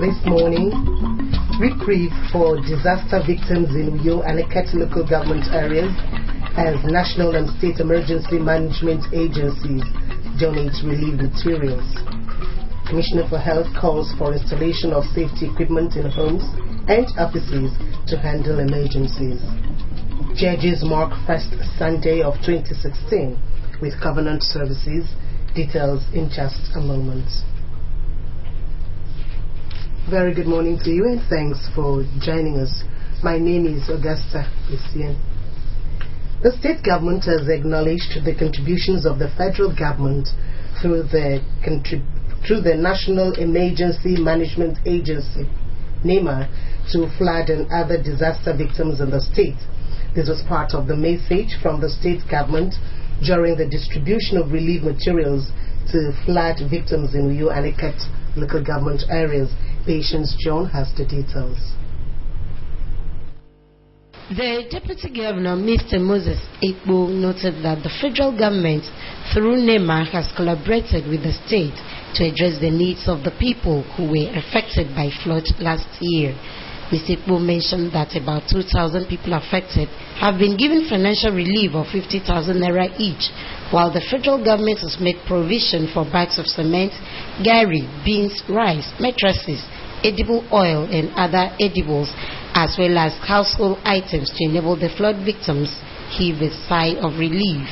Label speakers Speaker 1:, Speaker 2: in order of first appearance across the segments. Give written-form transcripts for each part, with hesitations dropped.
Speaker 1: this morning. Reprieve for disaster victims in Uyo and Eket local government areas as national and state emergency management agencies donate relief materials. Commissioner for Health calls for installation of safety equipment in homes and offices to handle emergencies. Judges mark first Sunday of 2016 with Covenant Services. Details in just a moment. Very good morning to you and thanks for joining us. My name is Augusta Essien. The state government has acknowledged the contributions of the federal government through the National Emergency Management Agency, NEMA, to flood and other disaster victims in the state. This was part of the message from the state government during the distribution of relief materials to flood victims in Uyo and Eket local government areas. Patience John has the details.
Speaker 2: The Deputy Governor, Mr. Moses Ekpo, noted that the federal government, through NEMA, has collaborated with the state to address the needs of the people who were affected by flood last year. Mr. Ekpo mentioned that about 2,000 people affected have been given financial relief of 50,000 naira each, while the federal government has made provision for bags of cement, gari, beans, rice, mattresses, edible oil and other edibles, as well as household items to enable the flood victims heave a sigh of relief.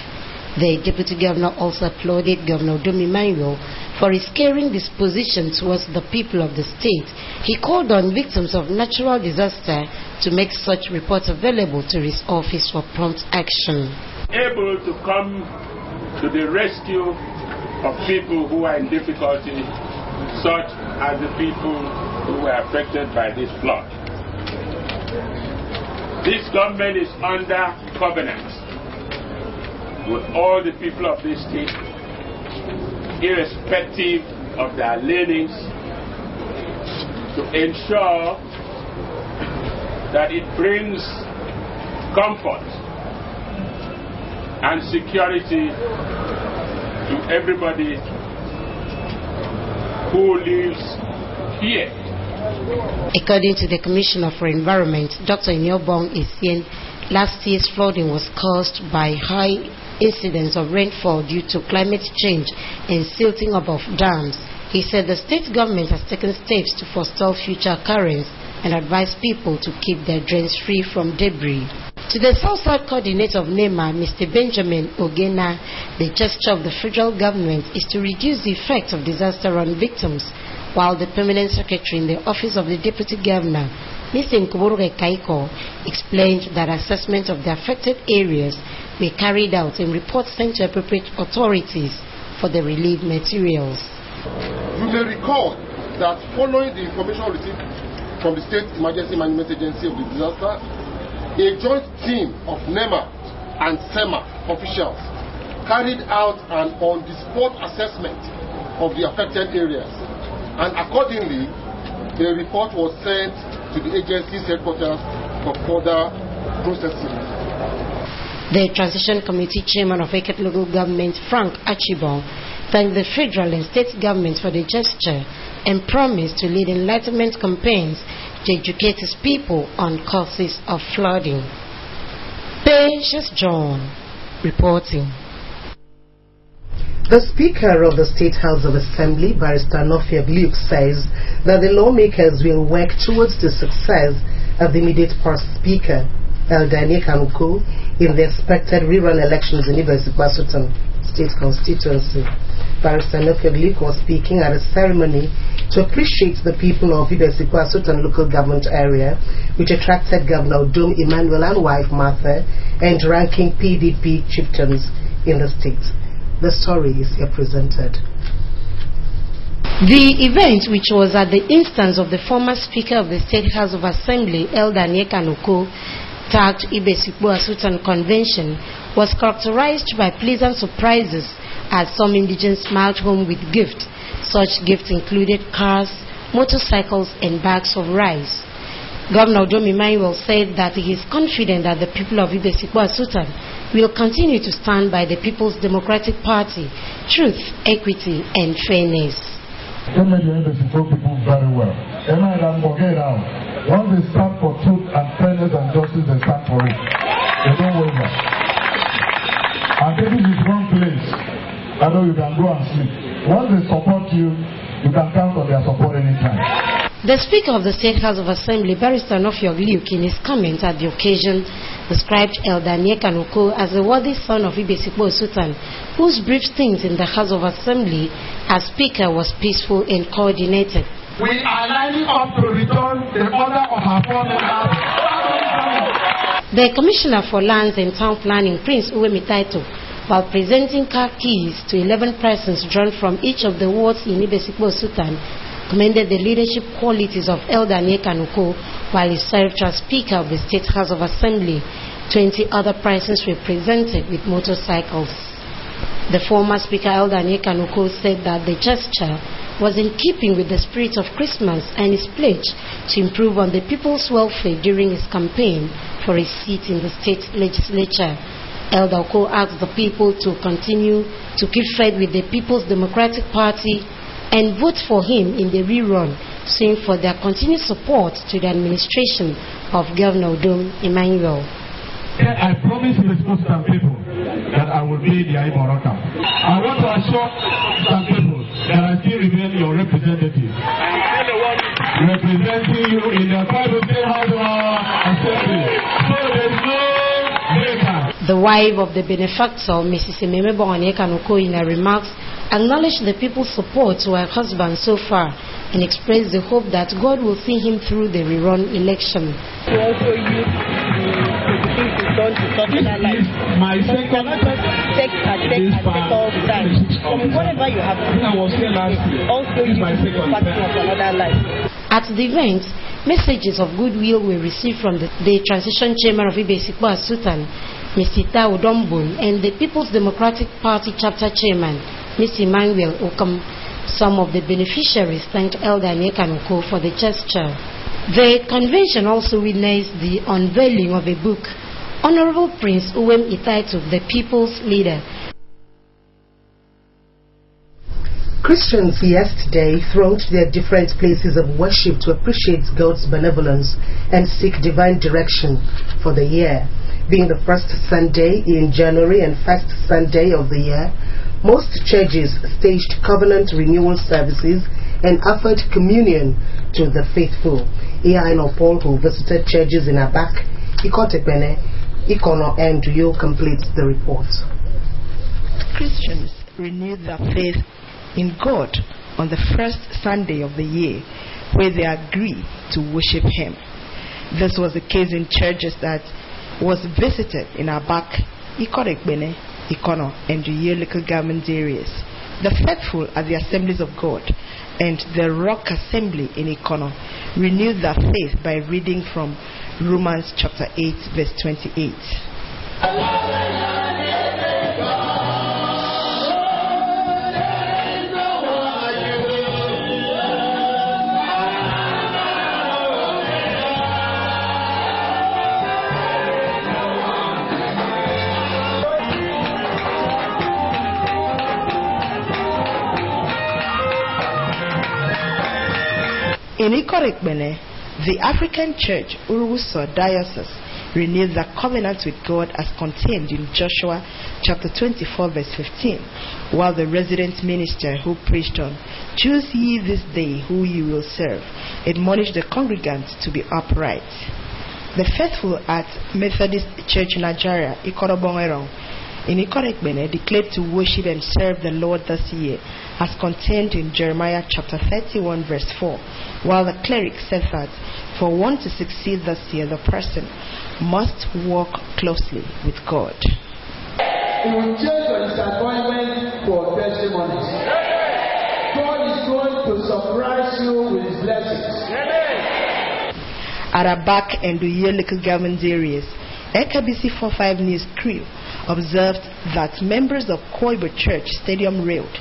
Speaker 2: The Deputy Governor also applauded Governor Udom Emmanuel for his caring disposition towards the people of the state. He called on victims of natural disaster to make such reports available to his office for prompt action.
Speaker 3: Able to come to the rescue of people who are in difficulty, such as the people who were affected by this flood. This government is under covenant with all the people of this state, irrespective of their leanings, to ensure that it brings comfort and security to everybody who lives here.
Speaker 2: According to the Commissioner for Environment, Dr. Nyobong Essien, last year's flooding was caused by high incidence of rainfall due to climate change and silting up of dams. He said the state government has taken steps to forestall future occurrence and advise people to keep their drains free from debris. To the South-South coordinator of NEMA, Mr. Benjamin Ogena, the gesture of the federal government is to reduce the effect of disaster on victims, while the permanent secretary in the office of the deputy governor, Mr. Nkuburuge Kaiko, explained that assessment of the affected areas were carried out and reports sent to appropriate authorities for the relief materials.
Speaker 4: You may recall that following the information received from the State Emergency Management Agency of the disaster, a joint team of NEMA and SEMA officials carried out an on-the-spot assessment of the affected areas, and accordingly, the report was sent to the agency's headquarters for further processing.
Speaker 2: The Transition Committee Chairman of Eket Local Government, Frank Achibong, thanked the federal and state governments for the gesture and promised to lead enlightenment campaigns to educate his people on causes of flooding. Patience John reporting.
Speaker 1: The Speaker of the State House of Assembly, Barrister Nofia Luke, says that the lawmakers will work towards the success of the immediate past Speaker, Elder Anyeka-Nukwu, in the expected rerun elections in Ibesikpa-Sultan State Constituency. Barrister Nofia Luke was speaking at a ceremony to appreciate the people of Ibesikpa-Sultan local government area, which attracted Governor Udom Emmanuel and wife Martha and ranking PDP chieftains in the state. The story is here presented.
Speaker 2: The event, which was at the instance of the former Speaker of the State House of Assembly, Elder Anyeka-Nukwu, tagged Ibesikpa-Sultan Convention, was characterized by pleasant surprises as some indigents smiled home with gifts. Such gifts included cars, motorcycles, and bags of rice. Governor Udom Emmanuel said that he is confident that the people of Ibesikpa-Sultan will continue to stand by the People's Democratic Party, truth, equity, and fairness.
Speaker 5: Government of Ibesikpa people very well. Amen. And forget now. Once they stand for truth and fairness and justice, they stand for it. They don't waver. And this is one place. I know you can go and sleep. Once they support you, you can count on their support anytime.
Speaker 2: The Speaker of the State House of Assembly, Barrister Nofio Luke, in his comment at the occasion, described Elder Onyeka Nwoko as a worthy son of Ibesikpo Sultan, whose brief stint in the House of Assembly as Speaker was peaceful and coordinated.
Speaker 5: We are lining up to return the order of our four members.
Speaker 2: The Commissioner for Lands and Town Planning, Prince Uwemi Taito, while presenting car keys to 11 persons drawn from each of the wards in Ibesikpo Sultan, commended the leadership qualities of Elder Onyeka Nwoko while he served as Speaker of the State House of Assembly. 20 other persons were presented with motorcycles. The former Speaker, Elder Onyeka Nwoko, said that the gesture was in keeping with the spirit of Christmas and his pledge to improve on the people's welfare during his campaign for a seat in the state legislature. Elder Nwoko asked the people to continue to keep faith with the People's Democratic Party and vote for him in the rerun, saying for their continued support to the administration of Governor Udom Emmanuel.
Speaker 5: I promise to some people that I will be their Iboraka. I want to assure some people that I still remain your representative, representing you in the private state house of our assembly. So there is no breaker.
Speaker 2: The wife of the benefactor, Mrs. Ememebo Onyeka Nwoko, in her remarks, acknowledged the people's support to her husband so far and expressed the hope that God will see him through the rerun election.
Speaker 6: To also use the things he's done to touch other lives.
Speaker 5: My second
Speaker 6: take all the time. Whatever you have to do, also use the passion of another life.
Speaker 2: At the event, messages of goodwill were received from the transition chairman of Ibesikpo Sultan, Mr. Tao Dombun, and the People's Democratic Party chapter chairman, Mr. Emmanuel Okam. Some of the beneficiaries thanked Elder Onyeka Nwoko for the gesture. The convention also witnessed the unveiling of a book, Honorable Prince Uwem entitled The People's Leader.
Speaker 1: Christians yesterday thronged their different places of worship to appreciate God's benevolence and seek divine direction for the year. Being the first Sunday in January and first Sunday of the year, most churches staged covenant renewal services and offered communion to the faithful. Iaino Paul, who visited churches in Abak, Ikotepene, Ikono, and Uyo, completes the report.
Speaker 6: Christians renewed their faith in God on the first Sunday of the year, where they agree to worship Him. This was the case in churches that was visited in Abak, Ikorekbene, Ikono, and Uyo local government areas. The faithful at the Assemblies of God and the Rock Assembly in Ikono renewed their faith by reading from Romans chapter 8 verse 28. In Ikorekbene, the African Church Uruguso Diocese renewed the covenant with God as contained in Joshua chapter 24 verse 15, while the resident minister who preached on "Choose ye this day who you will serve" admonished the congregants to be upright. The faithful at Methodist Church Nigeria, Ikorobongerong, in Ikorekbene declared to worship and serve the Lord this year as contained in Jeremiah chapter 31 verse 4, while the cleric said that for one to succeed this year, the person must walk closely with God.
Speaker 7: It will change your disappointment for testimonies. God is going to surprise you with His blessings.
Speaker 6: At Abak and Uyo local government areas, LKBC 45 News crew observed that members of Koibo Church Stadium Road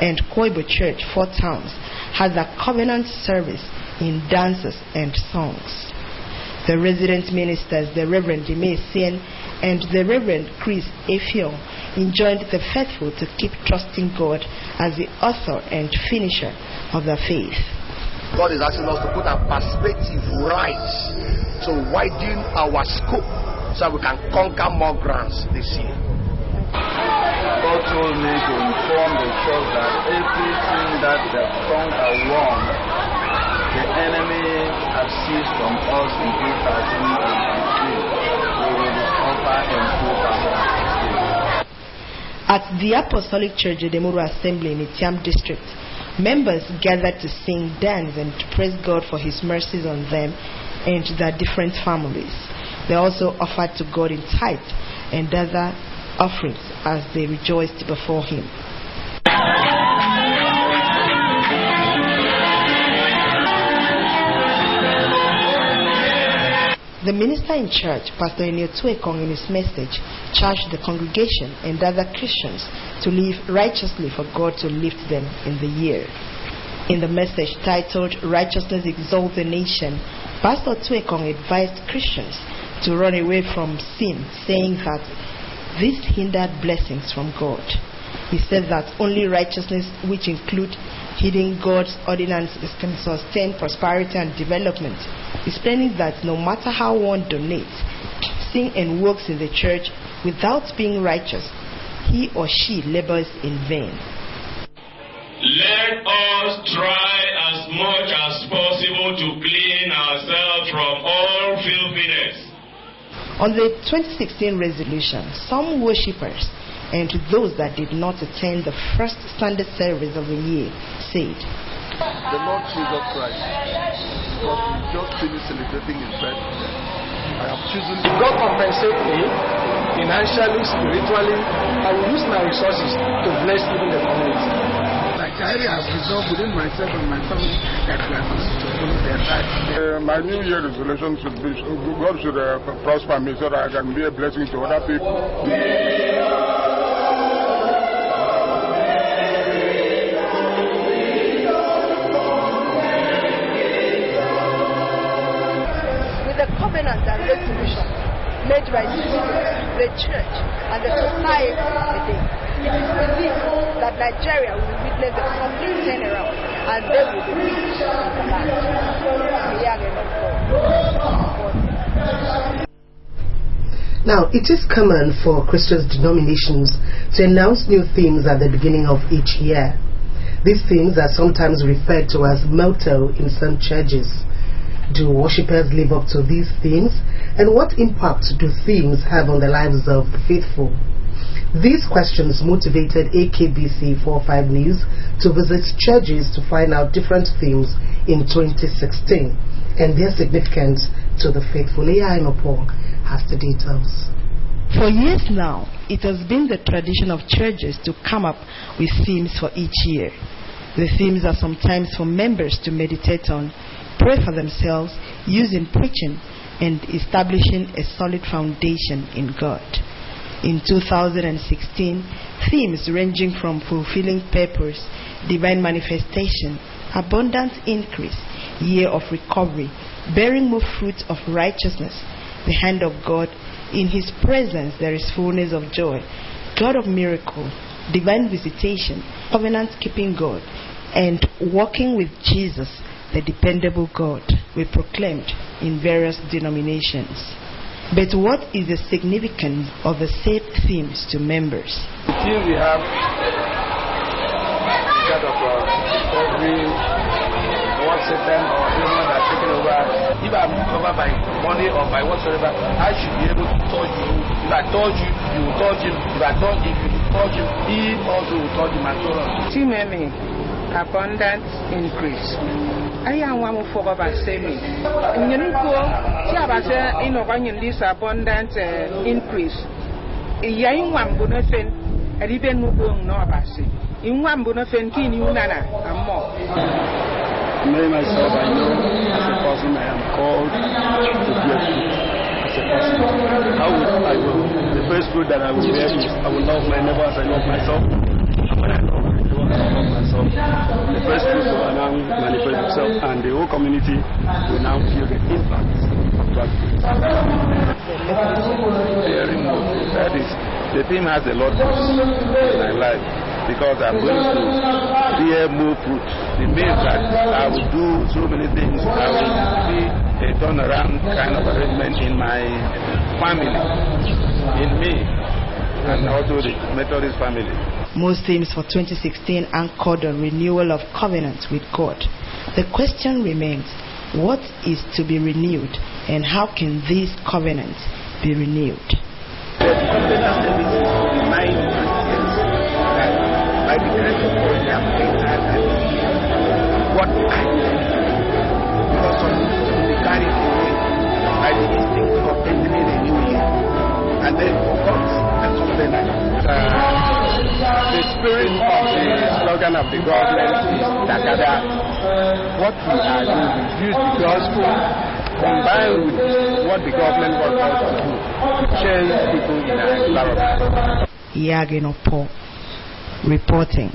Speaker 6: and Koibo Church 4 Towns had their covenant service in dances and songs. The resident ministers, the Reverend Dime Sien and the Reverend Chris Efio, enjoined the faithful to keep trusting God as the author and finisher of their faith.
Speaker 8: God is asking us to put our perspective right, to widen our scope so that we can conquer more grounds this year.
Speaker 9: God told me to inform the church that everything that they've done wrong, the enemy has seized from us in 2015. We will recover in 2016.
Speaker 6: At the Apostolic Church Edemuru Assembly in Itiam District, members gathered to sing, dance, and to praise God for His mercies on them and their different families. They also offered to God in tithe and other offerings as they rejoiced before Him. The minister in charge, Pastor Enio Tuekong, in his message, charged the congregation and other Christians to live righteously for God to lift them in the year. In the message titled Righteousness Exalts the Nation, Pastor Tuekong advised Christians to run away from sin, saying that this hindered blessings from God. He said that only righteousness, which include heeding God's ordinances, can sustain prosperity and development, explaining that no matter how one donates, sings and works in the church without being righteous, he or she labors in vain.
Speaker 10: Let us try as much as possible to clean ourselves from all filthiness.
Speaker 6: On the 2016 resolution, some worshippers and to those that did not attend the first Sunday service of the year said,
Speaker 9: The Lord Jesus Christ, because we just finished celebrating His birthday, I have chosen to
Speaker 11: God compensate me financially, spiritually. I will use my resources to bless even the community.
Speaker 12: Like I have resolved within myself and my family that we are going to follow their life.
Speaker 13: My New Year resolution should be God should prosper me so that I can be a blessing to other people.
Speaker 14: The covenant and resolution made by the church and the society today, it is believed that Nigeria will witness a complete turnaround and they will be rich in the land.
Speaker 1: Now, it is common for Christian denominations to announce new themes at the beginning of each year. These themes are sometimes referred to as motto in some churches. Do worshippers live up to these themes? And what impact do themes have on the lives of the faithful? These questions motivated AKBC 45 News to visit churches to find out different themes in 2016 and their significance to the faithful. Leah Inopong has the details.
Speaker 6: For years now, it has been the tradition of churches to come up with themes for each year. The themes are sometimes for members to meditate on, pray for themselves, using preaching and establishing a solid foundation in God. In 2016, themes ranging from fulfilling purpose, divine manifestation, abundant increase, year of recovery, bearing more fruit of righteousness, the hand of God, in His presence there is fullness of joy, God of miracle, divine visitation, covenant-keeping God, and walking with Jesus, the dependable God, we proclaimed in various denominations. But what is the significance of the said themes to members?
Speaker 9: The theme we have is that of recovery, what Satan or demon that taken over. If I'm covered by money or by whatsoever, I should be able to touch you. If I touch you, you will touch him. If I touch him, you will touch him. He also will touch him and so on.
Speaker 15: Timeme, abundant increase. I am one for about semi. In Yuniko, in this abundant increase. Yain one bonofen, and even no abasi. In one bonofen, kin you nana, and more.
Speaker 9: Me myself, I know as a person I am called to be a fruit. As a person, I will. The first fruit that I will bear is I will love my neighbor as I love myself. And when I love my neighbor as I love myself, the first fruit will now manifest itself, and the whole community will now feel the impact of that. That is, the theme has a lot in my life. because I'm going to bear more fruit. It means that I will do so many things. I will see a turnaround kind of arrangement in my family, in me, and also the Methodist family.
Speaker 6: Most themes for 2016 anchored on renewal of covenant with God. The question remains, what is to be renewed, and how can these covenants be renewed?
Speaker 9: The covenant is remind Christians that by the grace of God they have entered and what I do. Because some will be carried away by the instinct of entering a new year and then forgot the covenant. The spirit of the slogan of the government is Takada. What we are doing is use the gospel combined with what the government wants us to do to change people in our environment.
Speaker 6: Yaginopo reporting.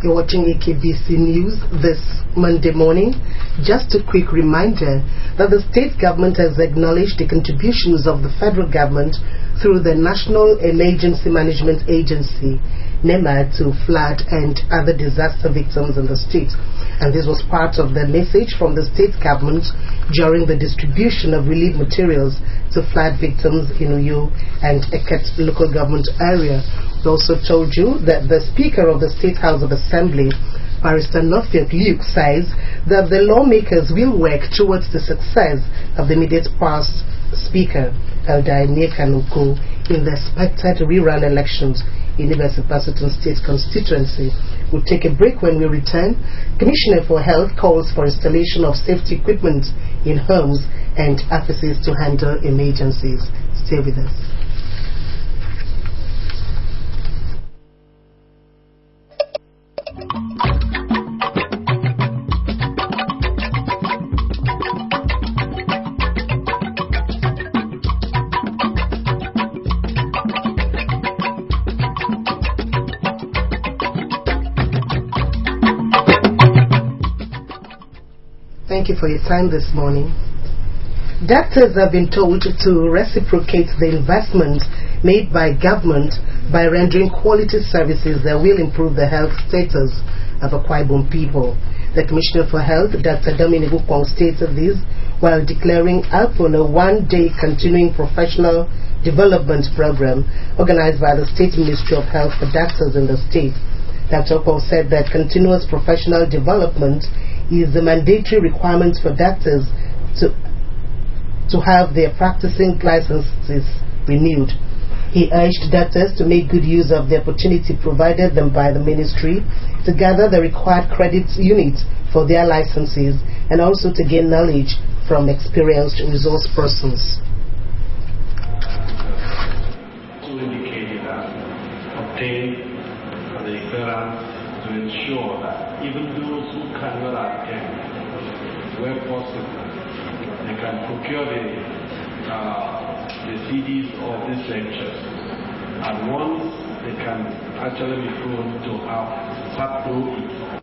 Speaker 1: You're watching AKBC News this Monday morning. Just a quick reminder that the state government has acknowledged the contributions of the federal government through the National Emergency Management Agency, NEMA, to flood and other disaster victims in the state. And this was part of the message from the state government during the distribution of relief materials to flood victims in Uyo and Eket local government area. We also told you that the Speaker of the State House of Assembly, Barrister Noffiok Luke, says that the lawmakers will work towards the success of the immediate past Speaker, Elder Nekanuko, in the expected rerun elections in University State constituency. We'll take a break. When we return, Commissioner for Health calls for installation of safety equipment in homes and offices to handle emergencies. Stay with us. Thank you for your time this morning. Doctors have been told to reciprocate the investment made by government by rendering quality services that will improve the health status of Akwa Ibom people. The Commissioner for Health, Dr. Dominic Ukpong, stated this while declaring up on a one-day continuing professional development program organized by the State Ministry of Health for doctors in the state. Dr. Ukpong said that continuous professional development is the mandatory requirement for doctors to have their practicing licenses renewed. He urged doctors to make good use of the opportunity provided them by the ministry to gather the required credits units for their licenses and also to gain knowledge from experienced resource persons.
Speaker 16: To indicate that obtain the clearance to ensure that even those who cannot attend, where possible, they can procure the CDs of these lectures, and once they can actually be proven to have sat through it.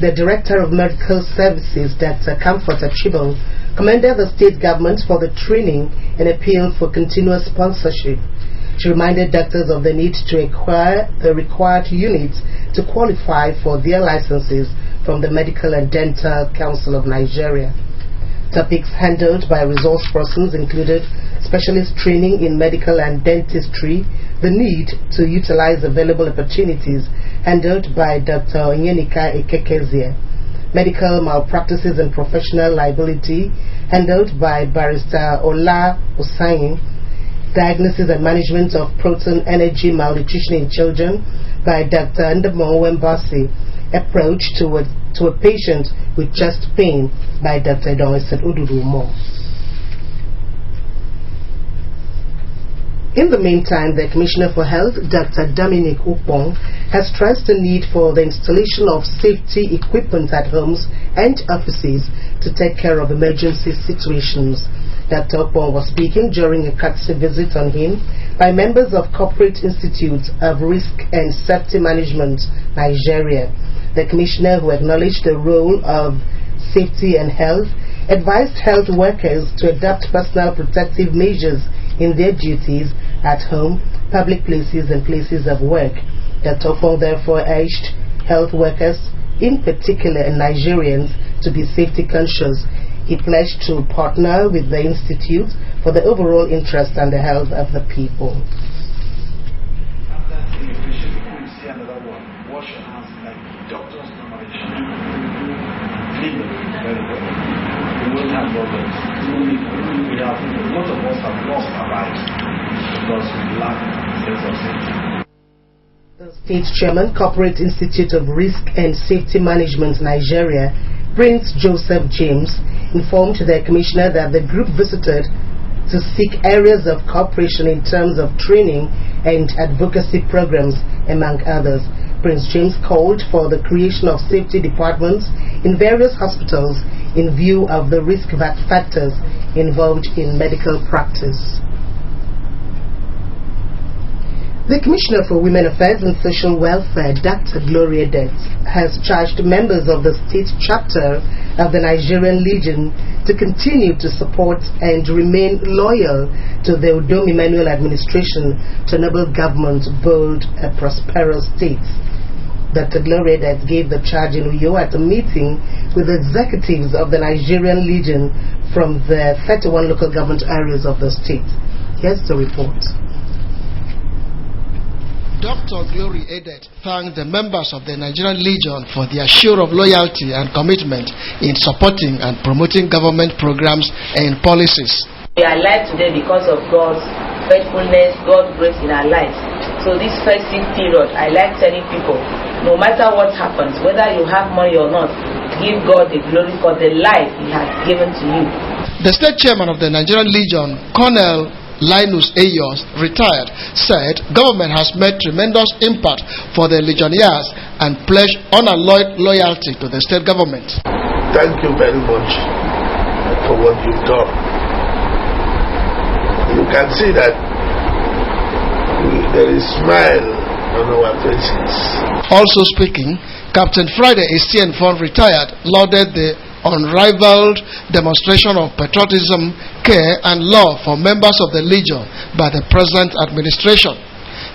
Speaker 1: The Director of Medical Services, Dr. Comfort Achibal, commended the state government for the training and appealed for continuous sponsorship. She reminded doctors of the need to acquire the required units to qualify for their licenses from the Medical and Dental Council of Nigeria. Topics handled by resource persons included specialist training in medical and dentistry, the need to utilize available opportunities handled by Dr. Onyenika Ekekezie, medical malpractices and professional liability handled by Barrister Ola Osayin, diagnosis and management of protein energy malnutrition in children by Dr. Ndemo Wembasi, approach to a patient with chest pain by Dr. Donison Udurumo. In the meantime, the Commissioner for Health, Dr. Dominic Ukpong, has stressed the need for the installation of safety equipment at homes and offices to take care of emergency situations. Dr. Ukpong was speaking during a courtesy visit on him by members of Corporate Institute of Risk and Safety Management, Nigeria. The Commissioner, who acknowledged the role of safety and health, advised health workers to adopt personal protective measures in their duties at home, public places and places of work. Dr. Fong therefore urged health workers, in particular Nigerians, to be safety conscious. He pledged to partner with the Institute for the overall interest and the health of the people.
Speaker 17: Wash your hands like doctors normally should. Clean them very well. We won't have problems. A lot of us have lost our lives because we lack sense of safety.
Speaker 1: The State Chairman, Corporate Institute of Risk and Safety Management, Nigeria, Prince Joseph James, informed the Commissioner that the group visited to seek areas of cooperation in terms of training and advocacy programs, among others. Prince James called for the creation of safety departments in various hospitals in view of the risk factors involved in medical practice. The Commissioner for Women Affairs and Social Welfare, Dr. Gloria Edet, has charged members of the state chapter of the Nigerian Legion to continue to support and remain loyal to the Udom Emmanuel administration to enable government build a prosperous state. Dr. Gloria Edet gave the charge in Uyo at a meeting with the executives of the Nigerian Legion from the 31 local government areas of the state. Here's the report.
Speaker 18: Dr. Gloria Edet thanked the members of the Nigerian Legion for their show of loyalty and commitment in supporting and promoting government programs and policies.
Speaker 19: We are alive today because of God's faithfulness, God's grace in our lives. So this festive period, I like telling people, no matter what happens, whether you have money or not, give God the glory for the life He has given to you.
Speaker 18: The state chairman of the Nigerian Legion, Colonel Linus Ayos, retired, said government has made tremendous impact for the Legionnaires and pledged unalloyed loyalty to the state government.
Speaker 20: Thank you very much for what you've done. You can see that there is smile on our faces.
Speaker 18: Also speaking, Captain Friday Estienne-Fon, retired, lauded the unrivaled demonstration of patriotism, care and love for members of the Legion by the present administration.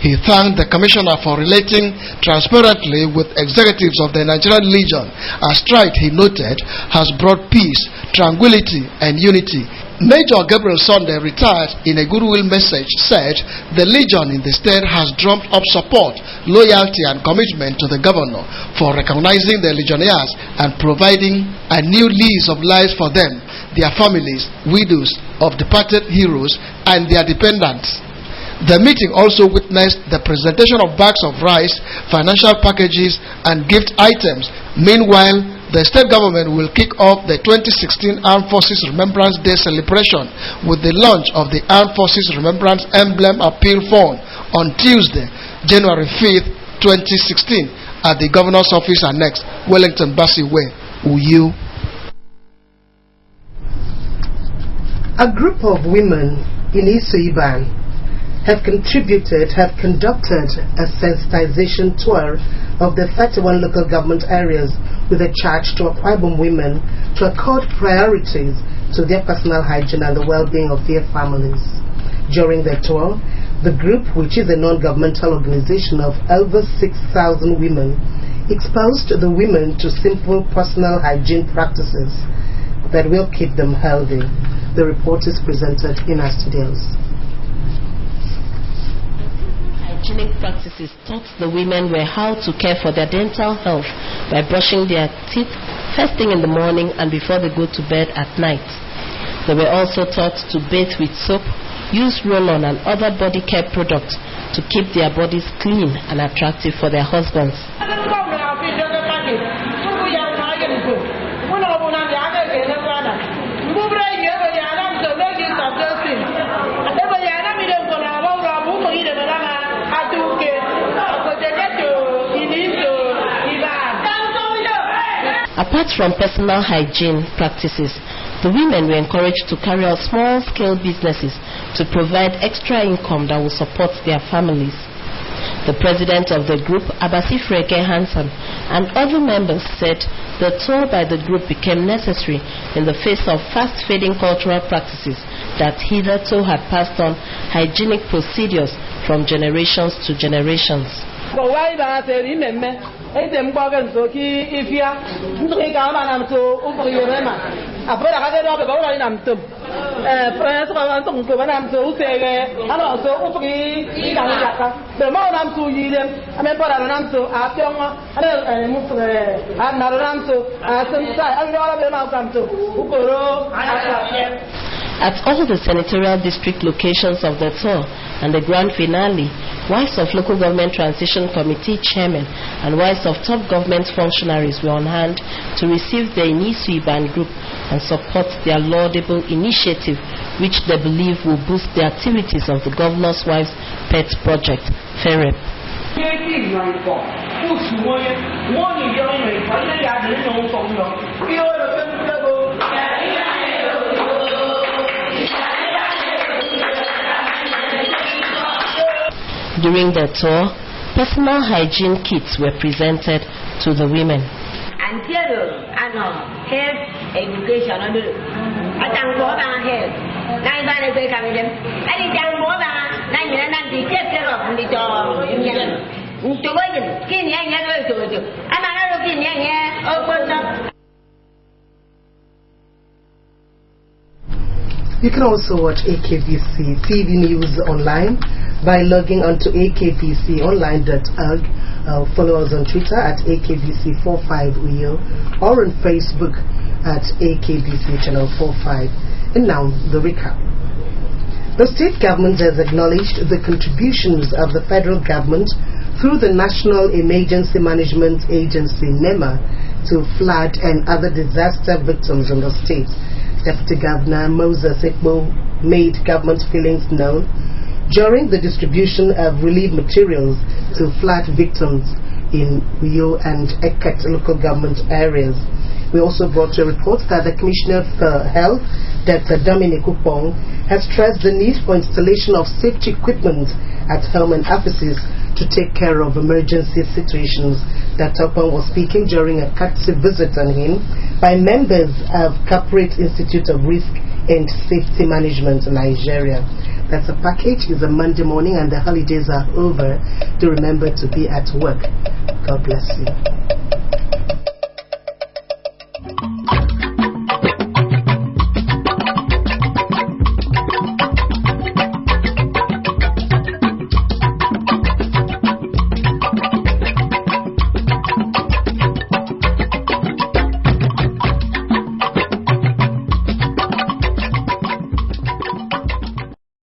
Speaker 18: He thanked the Commissioner for relating transparently with executives of the Nigerian Legion, a stride he noted has brought peace, tranquility and unity. Major Gabriel Sunday, retired, in a goodwill message said the Legion in the state has drummed up support, loyalty and commitment to the governor for recognizing the Legionnaires and providing a new lease of life for them, their families, widows of departed heroes and their dependents. The meeting also witnessed the presentation of bags of rice, financial packages and gift items. Meanwhile, the state government will kick off the 2016 Armed Forces Remembrance Day celebration with the launch of the Armed Forces Remembrance Emblem Appeal Fund on Tuesday, January 5th, 2016 at the Governor's Office Annex, Wellington Bassey Way, Uyo.
Speaker 1: A group of women in Isu-Iban have conducted a sensitization tour of the 31 local government areas with a charge to Akwa Ibom women to accord priorities to their personal hygiene and the well-being of their families. During the tour, the group, which is a non-governmental organization of over 6,000 women, exposed the women to simple personal hygiene practices that will keep them healthy. The report is presented in our studios.
Speaker 2: Hygienic practices taught the women were how to care for their dental health by brushing their teeth first thing in the morning and before they go to bed at night. They were also taught to bathe with soap, use roll-on and other body care products to keep their bodies clean and attractive for their husbands. Apart from personal hygiene practices, the women were encouraged to carry out small-scale businesses to provide extra income that will support their families. The president of the group, Abasi Freke Hansen, and other members said the tour by the group became necessary in the face of fast-fading cultural practices that hitherto had passed on hygienic procedures from generations to generations. At all the senatorial district locations of the tour and the grand finale, wives of local government transition committee chairmen and wives of top government functionaries were on hand to receive the Inisu Iban group and support their laudable initiative, which they believe will boost the activities of the governor's wife's pet project, FEREP. During the tour, personal hygiene kits were presented to the women.
Speaker 21: Health education
Speaker 1: You can also watch AKBC TV News online by logging onto akbconline.org. Follow us on Twitter at AKBC45Uyo or on Facebook at AKBC Channel 45. And now, the recap. The state government has acknowledged the contributions of the federal government through the National Emergency Management Agency, NEMA, to flood and other disaster victims in the state. Deputy Governor Moses Ekpo made government feelings known during the distribution of relief materials to flood victims in Uyo and Eket local government areas. We also brought a report that the Commissioner for Health, Dr. Dominic Upong, has stressed the need for installation of safety equipment at home and offices to take care of emergency situations. Dr. Upong was speaking during a courtesy visit on him by members of Corporate Institute of Risk and Safety Management in Nigeria. That's a package. It's a Monday morning and the holidays are over. Do remember to be at work. God bless you.